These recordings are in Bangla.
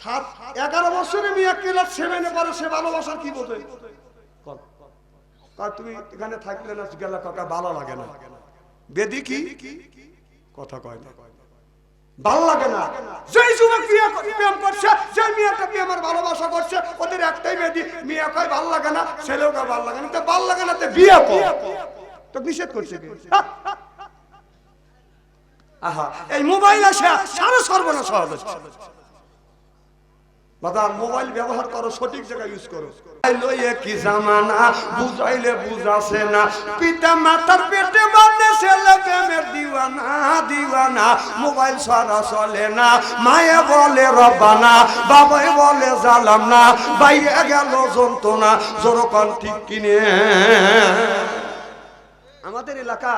11 বছরে মেয়ে ক্লাস 7-এ পড়ে, সে ভালোবাসার কি বোঝে? তুমি এখানে থাকলে না গেলে কাকা ভালো লাগে না, বেদি কি কথা কয় না, ভালো লাগে না। যেই যুবক বিয়ে প্রেম করছে, যে মেয়েটা প্রেমের ভালোবাসা করছে, ওদের একটাই বেদি, মেয়ে কয় ভালো লাগে না, ছেলেও কয় ভালো লাগে না। তো ভালো লাগে না তো বিয়ে কর, তো নিষেধ করছে কি? আহা, এই মোবাইল আসে সারা সর্বনাশ হচ্ছে। বাবা মোবাইল ব্যবহার করো, সঠিক জায়গায় ইউজ করো। লইয়ে কি জামানা, বুঝাইলে বুঝাছে না, পিতা মাতার পেটে বাঁধে ছেলে প্রেমের দিওয়ানা দিওয়ানা। মোবাইল ছাড়া চলে না, মায়ে বলে রব্বানা, বাবাই বলে জালাম না, বাইরে গেল যন্ত্রণা, জোরকান ঠিক কিনে। আমাদের এলাকা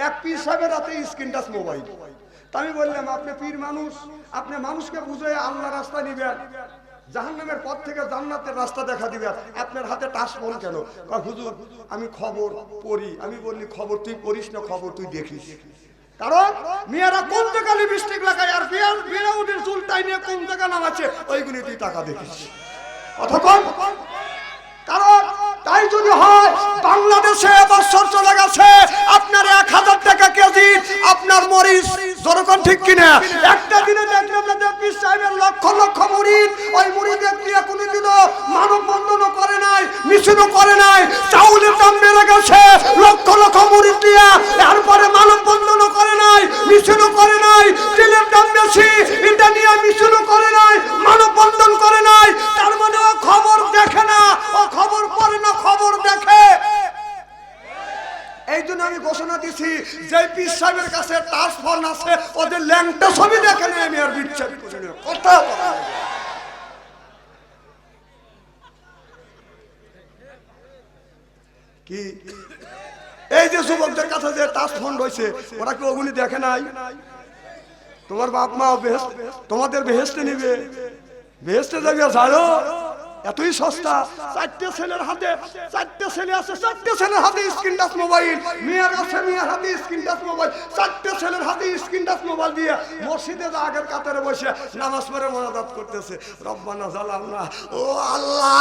এক পীর সাহেবের হাতে স্ক্রিন টাচ মোবাইল। আমি বললাম, আপনি পীর মানুষ, আপনি মানুষকে বুঝে আল্লাহ রাস্তা নিবেন, জাহান্নামের পথ থেকে জান্নাতের রাস্তা দেখা দিবেন, আপনার হাতে টাচ ফোন কেন? হুজুর আমি খবর পড়ি। আমি বললি, খবর তুই পড়িস না, খবর তুই দেখিস। কারণ মেয়েরা কোন জায়গা লিপস্টিক লাগায় আর বিয়ের চুল টাইনে কোন জায়গা নামাচ্ছে, ওইগুলি তুই টাকা দেখিস। কথা কম। কারণ তাই যদি হয়, বাংলাদেশে বছর চলে গেছে আপনার 1000 টাকা কেজি আপনার মরিচ, যেরকম ঠিক কিনা? একটা দিনে দেখলাম না পীর সাহেবের লক্ষ লক্ষ মুরিদ, ওই মুরিদের দিয়ে কোনোদিনও মানববন্ধনও করে নাই, মিছিলও করে নাই। চাউলের দাম বেড়ে গেছে, লক্ষ লক্ষ মুরিদ দিয়া এরপরে মানববন্ধনও করে নাই, মিছিলও করে নাই। তেলের দাম বেশি, এটা নিয়ে মিছিলও করে নাই, মানববন্ধন করে নাই। তার মানে ও খবর দেখে না, ও খবর পড়ে না, খবর দেখে। এই জন্য আমি ঘোষণা দিছি, যে পীর সাহেবের কাছে টাচ ফোন আছে, ওদের ল্যাংটা ছবি দেখে নেই। আমি আর বিচার করি না, কথা কি? এই যে যুবকদের কাছে যে টাচ ফোন রয়েছে, ওরা কি ওগুলি দেখে নাই? তোমার বাপ মা তোমাদের বেহেশতে নিবে, বেহেশতে যাবে জানো? এতই সস্তা। 4টে ছেলের হাতে, 4টে ছেলে আছে, 4টে ছেলের হাতে স্ক্রিন টাচ মোবাইল। মেয়ের আছে, মেয়ের হাতে স্ক্রিন টাচ মোবাইল। 4টে ছেলের হাতে স্ক্রিন টাচ মোবাইল দিয়ে মসজিদে আগের কাতারে বসে নামাজ পড়ে মোনাজাত করতেছে, রব্বানা জালামনা, ও আল্লাহ।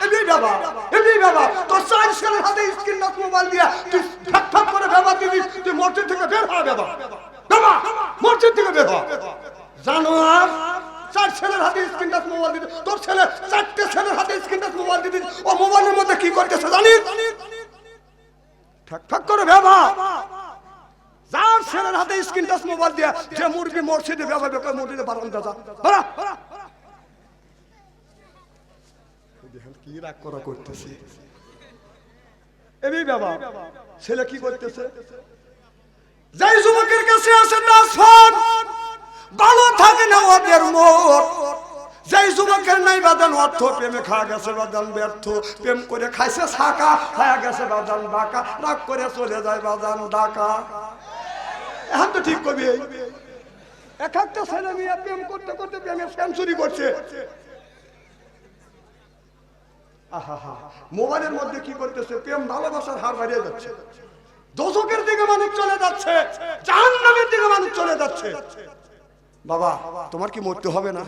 এমনি বাবা, এমনি বাবা, তোর 4 ছেলের হাতে স্ক্রিন টাচ মোবাইল দিয়ে তুই ঠাক ঠাক করে বাবা দিবি, তুই মসজিদ থেকে বের হ বাবা, বাবা মসজিদ থেকে বের হ। জানো আর 4 ছেলের হাতে স্ক্রিন টাচ মোবাইল দিতে, তোর ছেলে 4টে ছেলের হাতে স্ক্রিন টাচ মোবাইল দিতে, ও মোবাইলের মধ্যে কি করতেছে জানিস? ঠাক ঠাক করে বাবা, যার ছেলের হাতে স্ক্রিন টাচ মোবাইল দিয়া যে মুরগি মসজিদে বাবা বেকা মসজিদে বারান্দা যা, বাড়া দেখেন কি রাগ করা করতেছে। এই বাবা ছেলে কি করতেছে? যাই যুবকের কাছে আছে টাচ ফোন, ভালো থাকে না ওদের মোট। যেই যুবকের নাই বাদান অর্থ, প্রেমে খাওয়া গেছে বাদান ব্যর্থ, প্রেম করে খাইছে ছাকা, খাওয়া গেছে বাদান ডাকা, রাগ করে চলে যায় বাদান ডাকা। এখন তো ঠিক কবি, এক একটা ছেলে মেয়ে প্রেম করতে করতে প্রেমের সেঞ্চুরি করছে। মোবাইলের মধ্যে কি করতেছে? প্রেম ভালোবাসার হার বাড়িয়ে যাচ্ছে, দোজখের দিকে মানুষ চলে যাচ্ছে, জাহান্নামের দিকে মানুষ চলে যাচ্ছে। বাবা তোমার কি মরতে হবে না?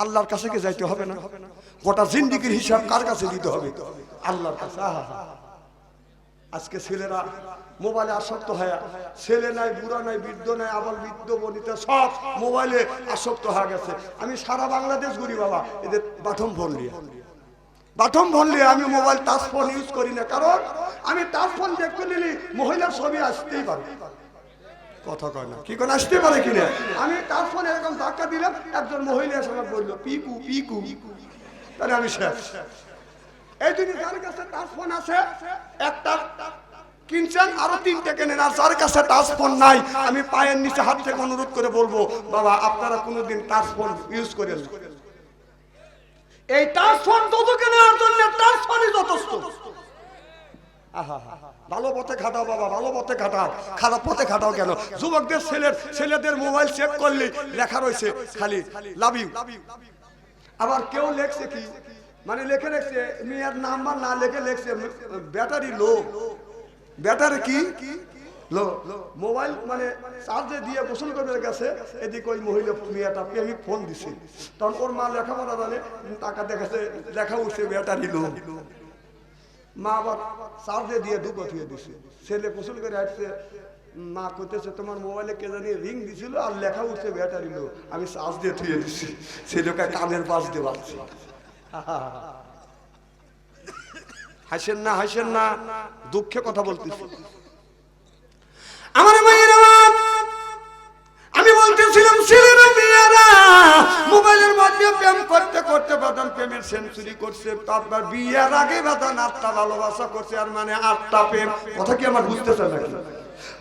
আল্লাহর কাছে কি যাইতে হবে না? গোটা জিন্দেগীর হিসাব কার কাছে দিতে হবে? আল্লাহর কাছে। আজকে ছেলেরা মোবাইলে আসক্ত হয়ে, ছেলে নাই, বুড়া নাই, বৃদ্ধ নাই, আবার বৃদ্ধ বনিতা সব মোবাইলে আসক্ত হয়ে গেছে। আমি সারা বাংলাদেশ ঘুরি বাবা, এদের বাথম ফোন নিয়ে, বাথম ফোন নিয়ে। আমি মোবাইল টাচ ফোন ইউজ করি না, কারণ আমি টাচ ফোন দেখতে নিলে মহিলার ছবি আসতেই পারে। কথা কয় না, কি করে আসতে পারে কিনা? আমি টাচ ফোন এরকম ধাক্কা দিলাম, একজন মহিলা এসে আমার বললো পিকু পিকু, তাহলে আমি শেষ। এই জন্য যার কাছে টাচ ফোন আছে একটা কিনছেন, আরো 3টে কেনেন। আর যার কাছে টাচ ফোন নাই, আমি পায়ের নিচে হাত থেকে অনুরোধ করে বলবো, বাবা আপনারা কোনোদিন টাচ ফোন ইউজ করেন। এই টাচ ফোন তত কেনার জন্য টাচ ফোনই যথেষ্ট। ভালো পথে খাটাও বাবা, ভালো পথে খাটাও, খারাপ পথে খাটাও কেন? যুবকদের ছেলেদের মোবাইল চেক করলে লেখা রয়েছে খালি লাভ ইউ। আবার কেউ লেখছে কি, মানে লেখে রেখছে মেয়ের নাম্বার না লেখে লেখছে ব্যাটারি লো। ব্যাটারি কি মোবাইল মানে চার্জে দিয়ে গোসল করে গেছে, এদিকে ওই মহিলা মেয়েটা প্রেমিক ফোন দিছে, তখন ওর মা লেখাপড়া জানে, টাকা দেখাচ্ছে, দেখা উঠছে ব্যাটারি লো, মা আবার চার্জে দিয়ে দুটো থুয়ে দিছে, ছেলে গোসল করে আসছে, মা করতেছে তোমার মোবাইলে কে জানি রিং দিছিল আর লেখা উঠছে ব্যাটারি লো, আমি চার্জ দিয়ে থুয়ে দিচ্ছি, ছেলেকে কানের পাশ দিয়ে পাচ্ছি। হাসেন না, হাসেন না, দুঃখে কথা বলতেছি। আমার মায়েরা, আমি বলতেছিলাম ছেলেরা মেয়েরা মোবাইলের মাধ্যমে প্রেম করতে করতে বাদান প্রেমের সেঞ্চুরি করছে, তারপর বিয়ের আগে বাদান 8টা ভালোবাসা করছে, আর মানে 8টা প্রেম। কথা কি আমার বুঝতেছে নাকি?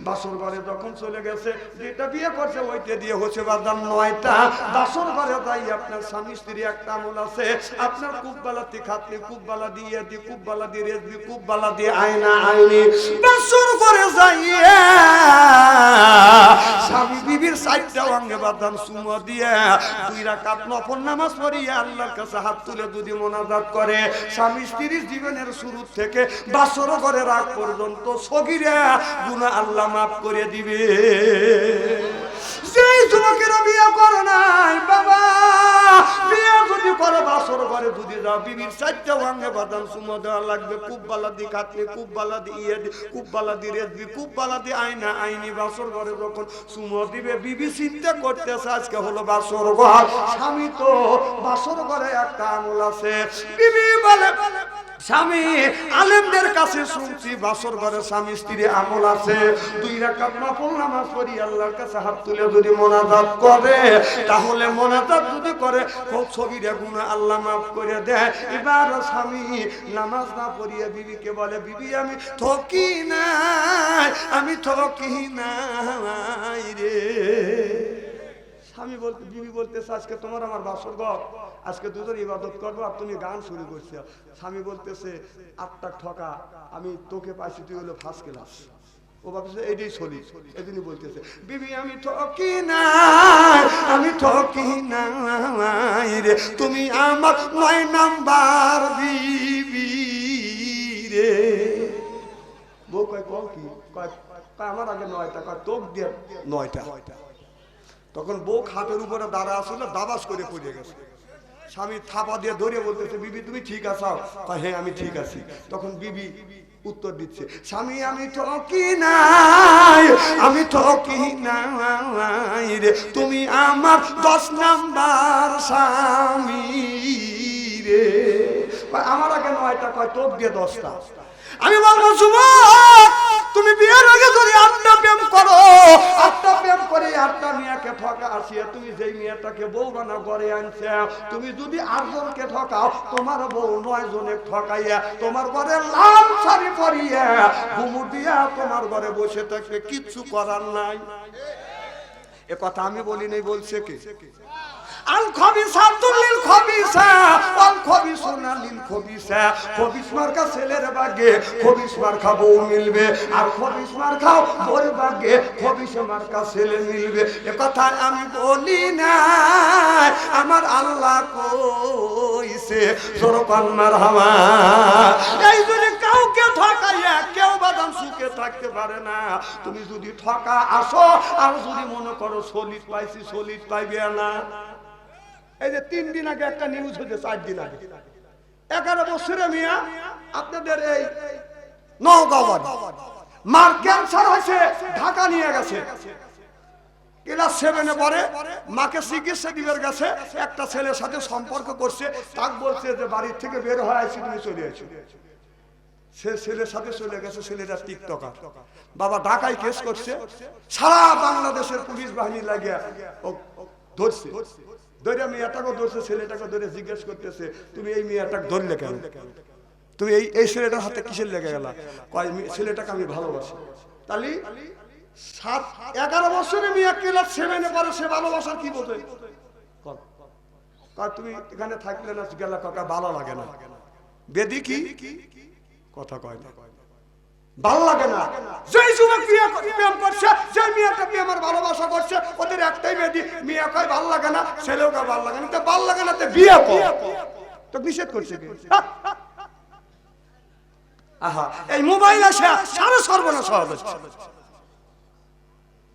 বাসর ঘরে যখন চলে গেছে, যেটা বিয়ে করছে ওইটা দিয়ে হচ্ছে বাদান 9টা। বাসর ঘরে যাই আপনার স্বামী স্ত্রী একটা আমল আছে, আপনার কুববালাতি খাতনি, কুববালা দিয়ে দি, কুববালা দিয়ে রেজবি, কুববালা দিয়ে আয়না আইনি। বাসর ঘরে যাইয়া স্বামী বিবির 4টা অঙ্গে বাদান চুমো দিয়ে 2 রাকাত নফল নামাজ পড়িয়া আল্লাহর কাছে হাত তুলে যদি মোনাজাত করে, স্বামী স্ত্রীর জীবনের শুরু থেকে বাসর ঘরে রাগ পর্যন্ত সগীরা গুনাহ আল্লাহ মাফ করে দিবে। যেই যুবকেরা বিয়ে করে নাই বাবা, বিয়ে যদি করে বাসর ঘরে যদি যাও, বিবির 4টা অঙ্গে বাদাম চুমো দেওয়া লাগবে, কুববালা দি খাতনি, কুববালা দি ইয়ে দি, কুববালা দি রেজবি, কুববালা দি আয়না আইনি। বাসর ঘরে যখন চুমো দিবে, বিবি চিন্তা করতেছে আজকে হলো বাসর ঘর, স্বামী তো বাসর ঘরে একটা আমল আছে। বিবি বলে স্বামী, আলেমদের কাছে শুনছি বাসর ঘরে স্বামী স্ত্রী আমল আছে, 2 রাকাত নফল নামাজ পড়ি আল্লাহর কাছে হাত তুলে যদি মোনাজাত করে, তাহলে মোনাজাত যদি করে সগীরা গুনাহ আল্লাহ মাফ করে দেয়। এবার স্বামী নামাজ না পড়িয়ে বিবিকে বলে, বিবি আমি ঠকি নাই, আমি ঠকি নাই রে। স্বামী বলতে, বিবি বলতেছে আজকে তোমার আমার বাসর ঘর, আজকে দুজন ইবাদত করবো আর তুমি গান শুরু করছো। স্বামী বলতেছে 8টা ঠকা, আমি তোকে পাইছি, তুই হলো ফার্স্ট ক্লাস। ও ভাবতেছে এটাই চলি, এদিনই বলতেছে বিবি আমি ঠকি নাই, আমি ঠকি নাই রে, তুমি আমার 9 নাম্বার বিবি রে। বউ কয় কল কি, কয় আমার আগে 9টা, কয় তোক দিয়ে 9টা। তখন বউ খাটের উপরে দাঁড়া আসলে দাবাস করে পড়ে গেছে, স্বামী থাপা দিয়ে ধরে বলতেছে বিবি তুমি ঠিক আছো? হ্যাঁ আমি ঠিক আছি। তখন বিবি উত্তর দিচ্ছে, স্বামী আমি ঠকি নাই, আমি ঠকি নাই রে, তুমি আমার 10 নাম্বার স্বামী রে। আমার আগে 9টা, কয় তোক দিয়ে 10টা। আমি বলবো যুবক, তুমি বিয়ের আগে যদি 8টা প্রেম করো, 8টা প্রেম করে 8টা মেয়েকে ঠকা আসিয়া তুমি যেই মেয়েটাকে বউ বানা করে আনছে, তুমি যদি 8 জনকে ঠকাও, তোমার বউ 9 জনে ঠকাইয়া তোমার ঘরে লাল শাড়ি পরিয়া ঘুমু দিয়া তোমার ঘরে বসে থাকবে, কিচ্ছু করার নাই। এ কথা আমি বলি নাই, বলছে কে? আল খবিসাতু লিল খবিসা ওয়াল খবিসুনা লিল খবিসা। খবিস মার্কা ছেলের ভাগ্যে খবিস মার্কা বউ মিলবে, আর খবিস মার্কা বউর ভাগ্যে খবিস মার্কা ছেলে মিলবে। এ কথা আমি বলি না, আমার আল্লাহ কইছে। জোরকান মারহামা। এই যদি কাউকে ঠকাইয়া কেউ বাদাম সুখে থাকতে পারে না। তুমি যদি ঠকা আসো আর যদি মনে করো সলিড পাইছি, সলিড পাইবে না। এই যে 3 দিন আগে একটা নিউজ হয়েছে, 4 দিন আগে 11 বছরের মিয়া আপনাদের এই নওগাঁ মার ক্যান্সার হয়েছে, ঢাকা নিয়ে গেছে। ক্লাস 7-এ পড়ে, মাকে চিকিৎসা দিবার গেছে, একটা ছেলের সাথে সম্পর্ক করছে, তাক বলছে যে বাড়ির থেকে বের হয়ে আসছি, তুমি চলে আসো। সে ছেলের সাথে চলে গেছে, ছেলেটা টিকটকার। বাবা ঢাকায় কেস করছে, সারা বাংলাদেশের পুলিশ বাহিনী লাগিয়া ধরছে, ধরে মেয়েটাকে ধরছে, ছেলেটাকে ধরে জিজ্ঞেস করতেছে তুমি এই মেয়েটাকে ধরলে কেন, তুমি এই ছেলেটার হাতে কিসের লেগে গেলা? কয় ছেলেটাকে আমি ভালোবাসি। তাহলে 11 বছরের মেয়ে ক্লাস 7-এ পড়ে, সে ভালোবাসার কি বোঝে? তুমি এখানে থাকলে না গেলা, কাকা ভালো লাগে না। বেদি কি কথা কয় না, ভালো লাগে না। যেই যুবক বিয়ে প্রেম করছে, যে মেয়েটা প্রেমের ভালোবাসা করছে, ওদের একটাই বেদি, মেয়ে কয় ভালো লাগে না, ছেলেও কয় ভালো লাগে না। তো ভালো লাগে না, তো বিয়ে কর, তো নিষেধ করছে কি? আহা, এই মোবাইল আসে সারা সর্বনাশ হচ্ছে।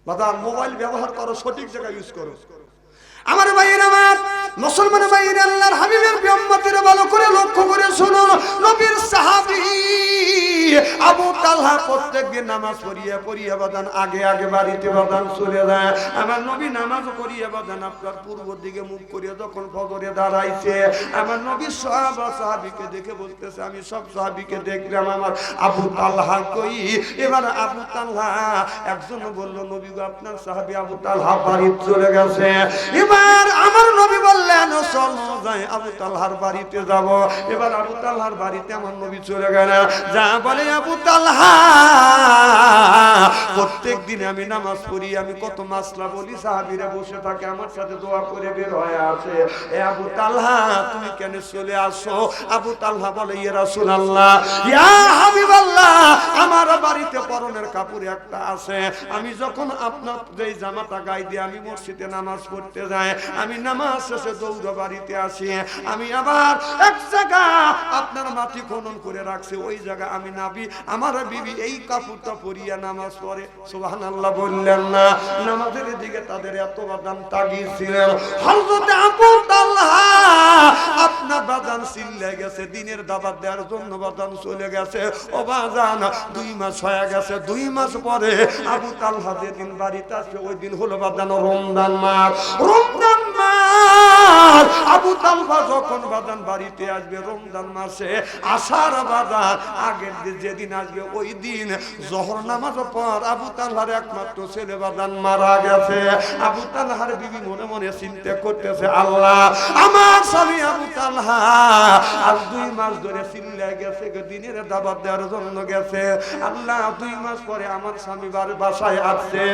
বাবা মোবাইল ব্যবহার করো, সঠিক জায়গায় ইউজ করো। আমার ভাইয়ের, আমার মুসলমান ভাইয়ের, আল্লাহর হাবিবের উম্মতের ভালো করে লক্ষ্য করে শুনো। নবীর সাহাবী আবু তালহা প্রত্যেকদিন নামাজ পড়িয়া বাদান আগে আগে বাড়িতে বাদান চলে যায়। আমার নবী নামাজ পড়িয়া বাদান আপনার পূর্ব দিকে মুখ করিয়া যখন ফজরে দাঁড়াইছে, আমার নবী সাহাবীকে দেখে বলতেছে, আমি সব সাহাবীকে দেখলাম, আমার আবু তালহা কই? এবার আবু তালহা একজন বলল, নবী গো আপনার সাহাবী আবু তালহা বাড়িতে চলে গেছে। এবার আমার নবী বললেন, চল যাই আবু তালহার বাড়িতে যাব। এবার আবু তালহার বাড়িতে আমার নবী চলে গেল। যা বলে আবু তালহা, প্রত্যেক দিন আমি নামাজ পড়ি, আমি কত মাসলা বলি, সাহাবীরা বসে থাকে আমার সাথে দোয়া করে বের হয়ে আসে। এ আবু তালহা তুমি কেন চলে আসো? আবু তালহা বলে, ইয়া রাসূলুল্লাহ, ইয়া হাবিবাল্লাহ, আমার বাড়িতে পরনের কাপড় একটা আছে, আমি যখন আপনার যেই জামাটা গায়ে দিয়ে আমি মসজিদে নামাজ পড়তে যাই, আমি নামাজ শেষে দৌড়ে বাড়িতে আসি, আমি আবার এক জায়গা আপনার মাটি খনন করে রাখছি, ওই জায়গা আমি নাবি, আমার বিবি এই কাপড়টা পরিয়া নামাজ পড়ে। সুবহানাল্লাহ বললেন না? নামাজের দিকে তাদের এত বাদান তাগিদ ছিলেন। হযরত আবু তালহা আপনার বাদান চিল্লে গেছে, দিনের দাওয়াত দেওয়ার জন্য বাদান চলে গেছে। ও বাজান 2 মাস হয়ে গেছে। 2 মাস পরে আবু তালহা যেদিন বাড়িতে আসে, ওই দিন হলো বাদান রমজান মাস। রমজান মাস আবু তালহা যখন বাদান বাড়িতে আসবে রমজান মাসে আসার বাদান আগের যেদিন আসবে, ওই দিন জোহর নামাজ পর আবু তালহার একমাত্র ছেলে বাদান মারা গেছে। আবু তালহার বিবি মনে মনে চিন্তা করতেছে, আল্লাহ, আমার স্বামী আবু তালহা আজ 2 মাস ধরে চিল্লা গেছে, দিনের দাওয়াত দেওয়ার জন্য গেছে, আল্লাহ 2 মাস পরে আমার স্বামী বাসায় আসছে,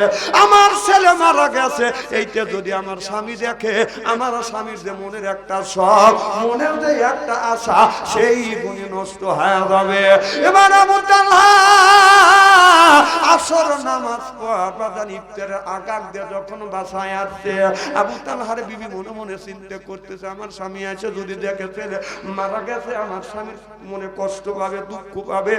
আমার ছেলে মারা গেছে, এইটা যদি আমার স্বামী দেখে, আমার স্বামীর যে মনের একটা শখ, মনের যে একটা আশা, সেই গুণে নষ্ট হয়ে যাবে। এবার আবু তালহা আসর নামাজ পড়া ইফতারের আগাগ দিয়ে যখন বাসায় আসছে, আবু তালহার বিবি মনে মনে চিন্তা করতেছে, আমার স্বামী আছে যদি দেখে ছেলে মারা গেছে, আমার স্বামীর মনে কষ্ট পাবে, দুঃখ পাবে।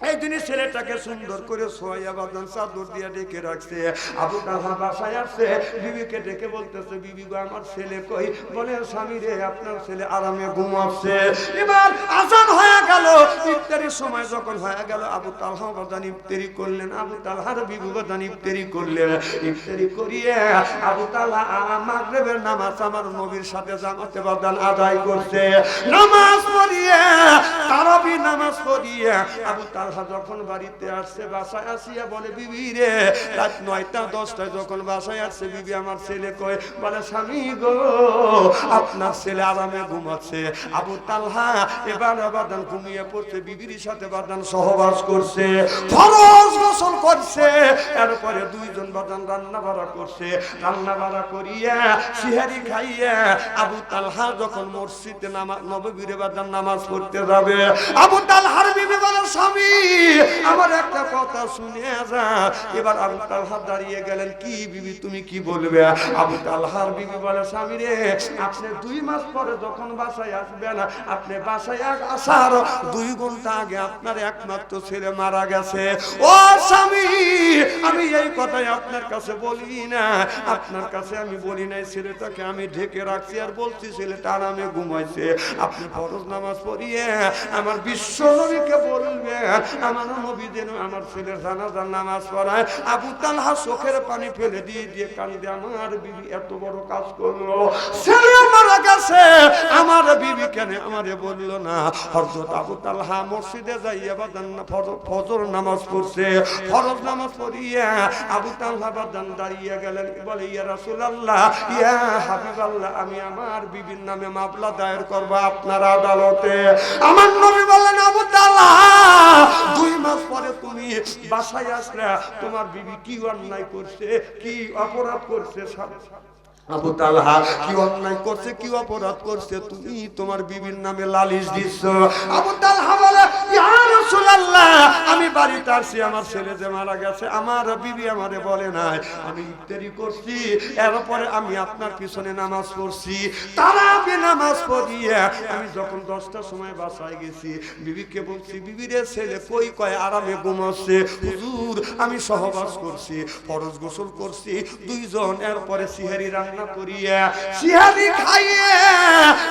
এই দিনই ছেলেটাকে সুন্দর করে সোয়া বাদান চাদর দিয়ে ডেকে রাখছে। আবু তালহা বাসায় আসছে, বিবিকে ডেকে বলতেছে, বিবি গো আমার ছেলে কই? বলে, স্বামী রে আপনার ছেলে আরামে ঘুমাচ্ছে। এবার আজান হয়ে গেল, ইফতারির সময় যখন হয়ে গেল, আবু তালহা বাদান ইফতারি করলেন, আবু তালহার বিবি বাদান ইফতারি করলেন। ইফতারি করিয়ে আবু তালহা মাগরিবের নামাজ আমার নবীর সাথে জামাতে বাদান আদায় করছে। নামাজ পড়িয়ে তারাবি নামাজ পড়িয়ে আবু তালহা যখন বাড়িতে আসছে, বাসায় আসিয়া বলে, বিবি রে রাত 9টা 10টায় যখন বাসায় আসছে, বিবি আমার ছেলে কই? বলে, স্বামী গো আপনার ছেলে আরামে ঘুমাচ্ছে। আবু তালহা এবার বাদান ঘুমিয়ে পড়ছে, বিবির সাথে বাদান সহবাস করছে, ফরজ গোসল করছে, এরপরে 2 জন বাদান রান্না বাড়া করছে। রান্না বাড়া করিয়া সিহারি খাইয়া আবু তালহা যখন মসজিদে নববীরে বাদান নামাজ পড়তে যাবে, আবু তালহার বিবি বলে, স্বামী আমার একটা কথা শুনে যা। এবার আবু তালহা দাঁড়িয়ে গেলেন, কি বিবি তুমি কি বলবে? আবু তালহার বিবি বলে, স্বামী রে আপনি 2 মাস পরে যখন বাসায় আসবেন, আপনি বাসায় আসার 2 ঘন্টা আগে আপনার একমাত্র ছেলে মারা গেছে। ও স্বামী, আমি এই কথাই আপনার কাছে বলি না, আপনার কাছে আমি বলি নাই, ছেলেটাকে আমি ঢেকে রাখছি আর বলছি ছেলেটা আরামে ঘুমাইছে। আপনি ফরজ নামাজ পড়িয়ে আমার বিশ্ব নবীকে বলবেন, আমার নবী যেন আমার ছেলের জানাজার নামাজ পড়ায়। আবু তালহা চোখের পানি ফেলে দিয়ে দিয়ে কান্দে, আমার বিবি এত বড় কাজ করলো, ছেলে মারা গেছে, আমার বিবি কেন আমারে বললো না? হযরত আবু তালহা মসজিদে যাইয়া বাদান ফজর নামাজ পড়ছে। ফরজ নামাজ পড়িয়া আবু তালহা বাদান দাঁড়িয়ে গেলেন, বলে, ইয়া রাসূলুল্লাহ, ইয়া হাবিবাল্লাহ, আমি আমার বিবির নামে মামলা দায়ের করব আপনার আদালতে। আমার নবী বললেন, আবু তালহা 2 মাস পরে তুমি বাসায় আসলে, তোমার বিবি কি অন্যায় করছে, কি অপরাধ করছে? আবু তালহা কি অন্যায় করছে, কি অপরাধ করছে, তুমি তোমার বিবির নামে লালিশ দিচ্ছ? আবু তালহা বলে, ইয়া রাসূলুল্লাহ, আমি বাড়িতে আসছি, আমার ছেলে যে মারা গেছে, আমার বিবি আমারে বলে নাই, আমি ইফতারি করছি, এরপরে আমি আপনার পিছনে নামাজ পড়ছি, তারাবি নামাজ পড়িয়ে আমি যখন 10টার সময় বাসায় গেছি, বিবিকে বলছি, বিবিরে ছেলে কই? কয় আরামে ঘুমাচ্ছে। হুজুর আমি সহবাস করছি, ফরজ গোসল করছি, দুইজন, এরপরে সিহারি রান্না করিয়া সিহারি খাইয়ে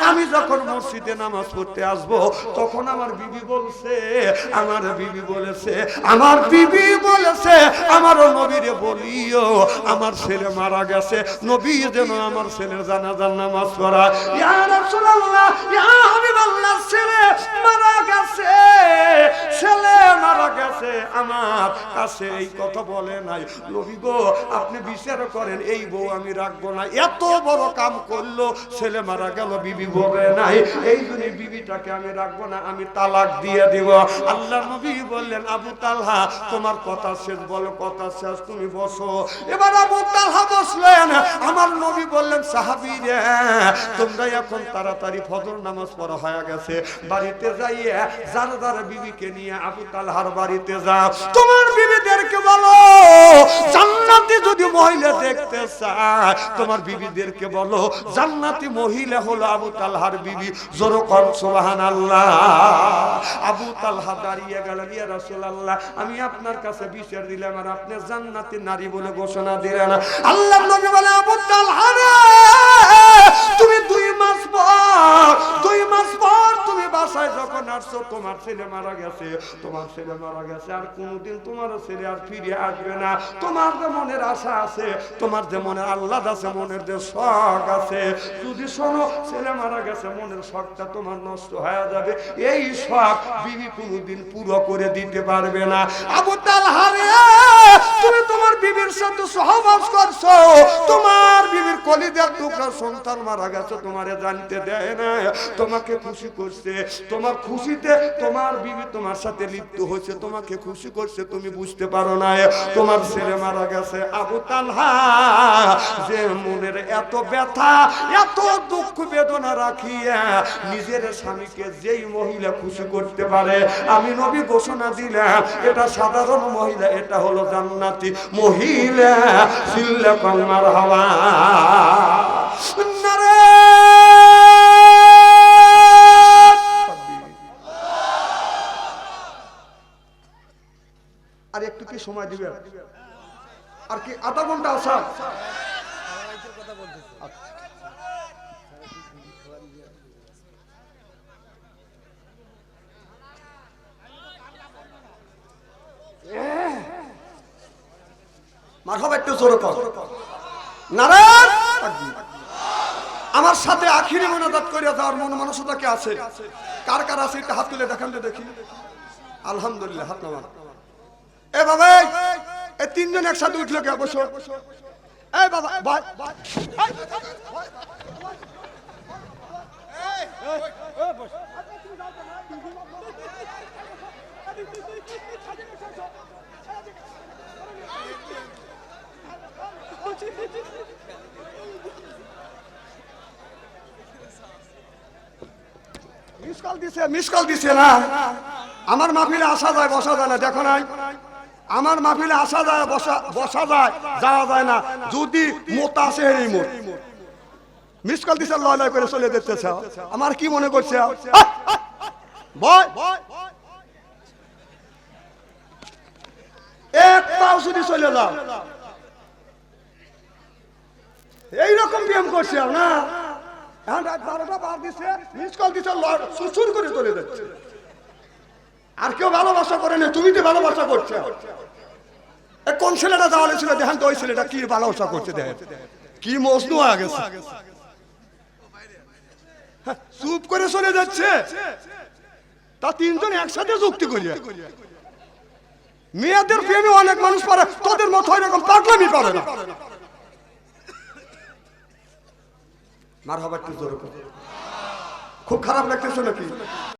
আমি যখন মসজিদে নামাজ পড়তে আসবো, তখন আমার বিবি বলছে, আমার বিবি বলেছে, আমার বিবি বলেছে, আমার নবীরে বলিও আমার ছেলে মারা গেছে, নবী যেন আমার ছেলের জানাজার নামাজ পড়ায়। ইয়া রাসূলুল্লাহ, ইয়া হাবিবাল্লাহ, ছেলে মারা গেছে, ছেলে মারা গেছে, আমার কাছে এই কথা বলে নাই। নবী গো, আপনি বিচার করেন, এই বউ আমি রাখবো না, এত বড় কাম করলো, ছেলে মারা গেল, বিবি বলে নাই, এই জন্য বিবিটাকে আমি রাখবো না, আমি তালাক দিয়ে দিব। আল্লাহর নবী বললেন, আবু তালহা তোমার কথা শেষ, বলো কথা শেষ, তুমি বসো। এবার আবু তালহা বসলেন। আমার নবী বললেন, সাহাবীরা তোমরা এখন তাড়াতাড়ি ফজর নামাজ পড়া হয়ে গেছে, বাড়িতে যাইয়ে যার যার বিবিকে নিয়ে আবু তালহার বাড়িতে যাও, তোমার বিবিদেরকে বলো জান্নাতি যদি মহিলা দেখতে চায়, তোমার বিবিদেরকে বলো জান্নাতি মহিলা হলো আবু তালহার বিবি। জোরে কোন সুবহানাল্লাহ। আবু তালহা দাঁড়িয়ে গেলেন, ইয়া রাসূলুল্লাহ, আমি আপনার কাছে বিচার দিলাম আর আপনি জান্নাতি নারী বলে ঘোষণা দিলেন। আল্লাহর নবী বলে, আবু তালহা রে, তুমি 2 মাস পর তুমি বাসায় যখন আসছো, তোমার ছেলে মারা গেছে, তোমার ছেলে মারা গেছে, আর কোনদিন তোমার ছেলে আর ফিরে আসবে না। তোমার যে মনের আশা আছে, তোমার যে মনের আহ্লাদ আছে, মনের যে শখ আছে, যদি শোনো ছেলে মারা গেছে, মনের শখটা তোমার নষ্ট হয়ে যাবে, এই শখ বিবি কোনদিন পুরো করে দিতে পারবে না। আবু তালহা রে, তুমি তোমার বিবির সাথে সহবাস করছো, তোমার বিবির কলিজার টুকরা সন্তান মারা গেছে, তোমারে জানতে দেয় না, তোমাকে খুশি করছে, তোমার খুশিতে তোমার বিবি তোমার সাথে লিপ্ত হয়েছে, তোমাকে খুশি করছে, তুমি বুঝতে পারো না তোমার ছেলে মারা গেছে। আবু তালহা যে মনের এত ব্যথা, এত দুঃখ বেদনা রাখিয়া নিজের স্বামীকে যেই মহিলা খুশি করতে পারে, আমি নবী ঘোষণা দিলাম, এটা সাধারণ মহিলা, এটা হলো জান্নাতি মহিলা। সিল্লাকুম মারহাবা। নারে আর একটু কি সময় দিবে? আর কি আধা ঘন্টা আসা? মারহাবা, একটু জোরে কর। নারায়ণ আমার সাথে আখিরি মোনাজাত করে যাওয়ার মন মানসিকতা কে আছে? কার কার আছে একটা হাত তুলে দেখান তো দেখি। আলহামদুলিল্লাহ, হাত নামান। এ বাবা, এই 3 জন একসাথে উঠলো কে? বসো। এই বাবা, ভাই মিস কল দিছে না। আমার মাহফিলে আসা যায়, বসা যায় না, দেখো নাই? আমার মাহফিলে আসা যায়, বসা যায়, যাওয়া যায় না, যদি মোতা আসে এই মোট মিস কল দিছে, লয় লয় করে চলে যেতেছে। আমার কি মনে করছে? ভয় এক পাও যদি চলে যাও, এইরকম ব্যায়াম করছে না। এখন রাত 12টা বার দিচ্ছে, মিস কল দিচ্ছে, সুসুর করে চলে যাচ্ছে। আর কেউ ভালোবাসা করে না, তুমি তো ভালোবাসা করছো। কোন ছেলেটা যাওয়ালে ছিল, দেখেন তো ওই ছেলেটা কি ভালোবাসা করছে, দেখেন কি মজনু হয়ে গেছে। চুপ করে চলে যাচ্ছে, তা 3 জন একসাথে যুক্তি করিয়া। মেয়েদের প্রেমে অনেক মানুষ পারে, তোদের মতো এরকম পাগলামি করে না। মারহাবা, একটু জোরে। খুব খারাপ লাগতেছে নাকি?